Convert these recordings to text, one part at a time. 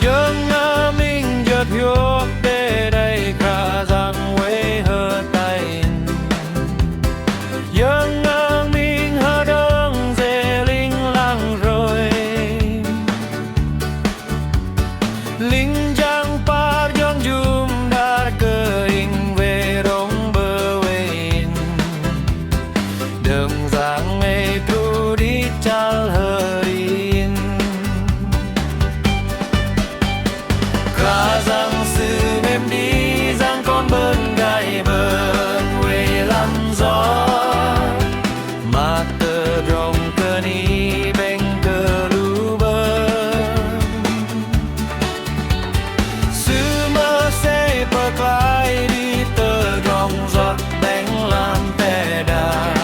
dân mình giật hiệp để đây cả rằng quê hơ tay dân mình hơ đơn dễ linh lăng rồi linh giang pa dân dùm đã cơ hình về đông bờ quên đường giang ngày tu đi chal hơ in cả giang sư em đi giang con bên gai bên quê lắm gió mà tơ rong cơ ni bên cơ lu bên sư mơ sẽ bờ vai đi tơ rong giọt đánh làm tè đà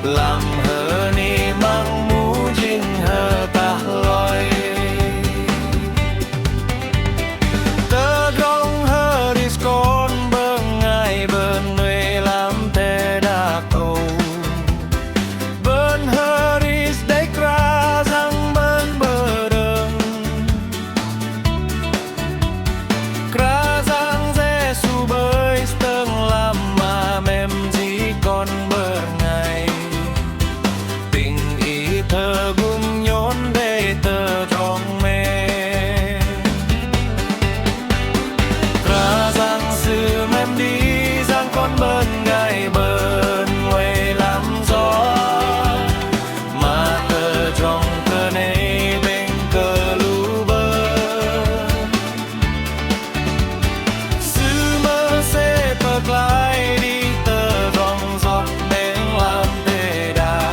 làm hờ ni mang mũ chinh hờ ta loi tơ rong hờ đi con bưng ngày bên nuôi làm tè đà cầu bên hờ đi đấy ra răng bên bờ đường ra răng dễ su bơi tương làm mà mềm chỉ còn bờ ngày tình ý thơ gung nhốn để tơ trong mê ra giang sư em đi giang con bên gai bên quê làm gió mà tơ trong cơ này bên cơ lu bên sư mơ sẽ bật lại đi tơ rong giọt bên làm tê đà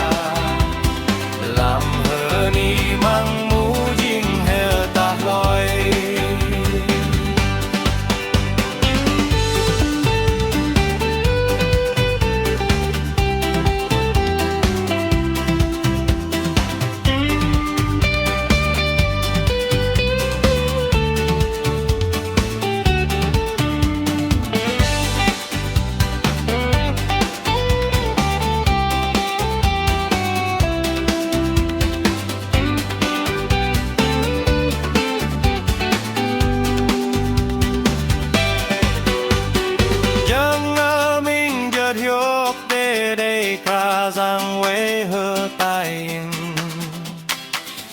làm hờ ni mang mũ chinh hờ ta loi dân mình giật hiệp để đây cả giang quê hơ tay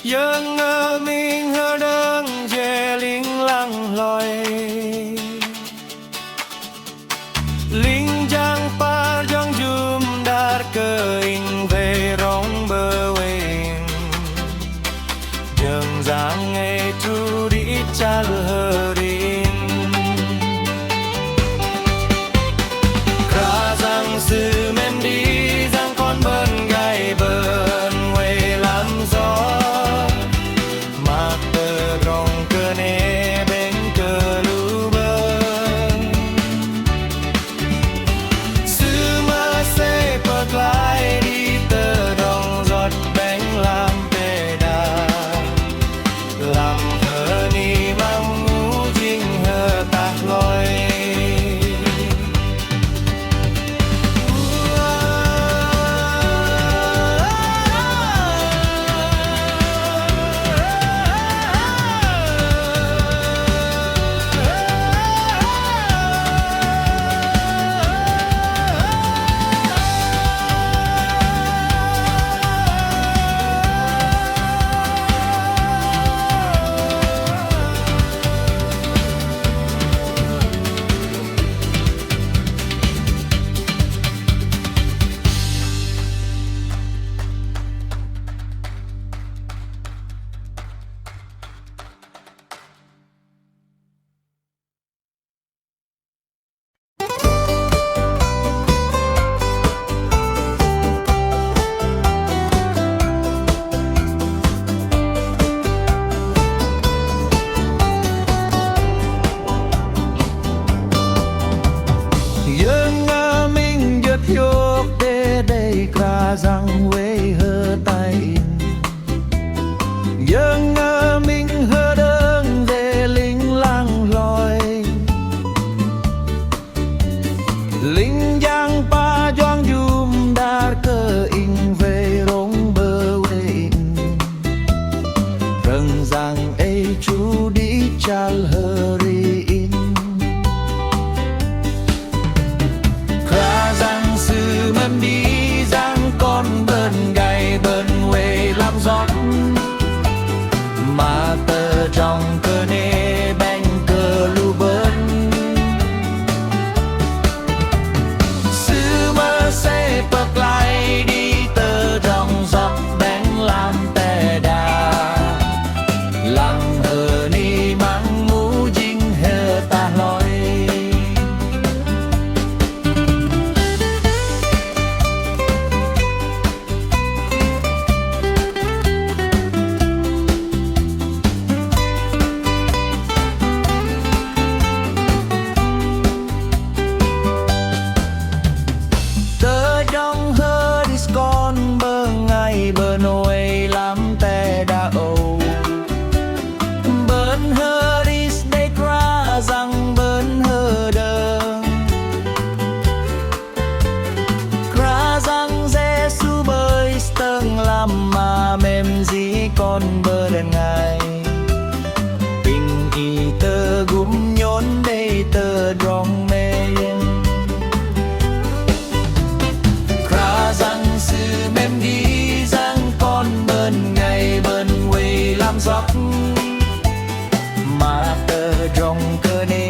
dân mình hơ đơn dễ linh lăng loi linh giang pa dân dùm đã cơ hình về rong bờ quên dần giang ngày tu đi chal hơ đi ra giang sư em đi giang con bên gai bên quê làm gió mà tơ rong cơ nê bên cơ lu bên sư mơ sẽ bật lại đi tơ rong giọt bánh làm tê đà làm thơ ni mang mũ mừng rằng ấy chú đi chal heri in Kra rằng sư mem đi rằng con bên gai bên quê làm giót mà tờ trong cơ nê bèn cơ lu bên sư mơ sẽ bật lại đi tờ trong giọt bèn làm tè đà làm hờ ni mang ngũ dinh hờ ta loi con bơ ngày bơ nôi lắm tè đã âu bơn hơ đi đây ra rằng bơn hơ đơ ra rằng Giêsu bơi stâng làm mà mềm gì con bơ đen ngày tình y tơ gúm nhốn đây tơ drong mê sư mem đi rằng con bên ngày bên quê làm giấc mà tờ trong cơ nê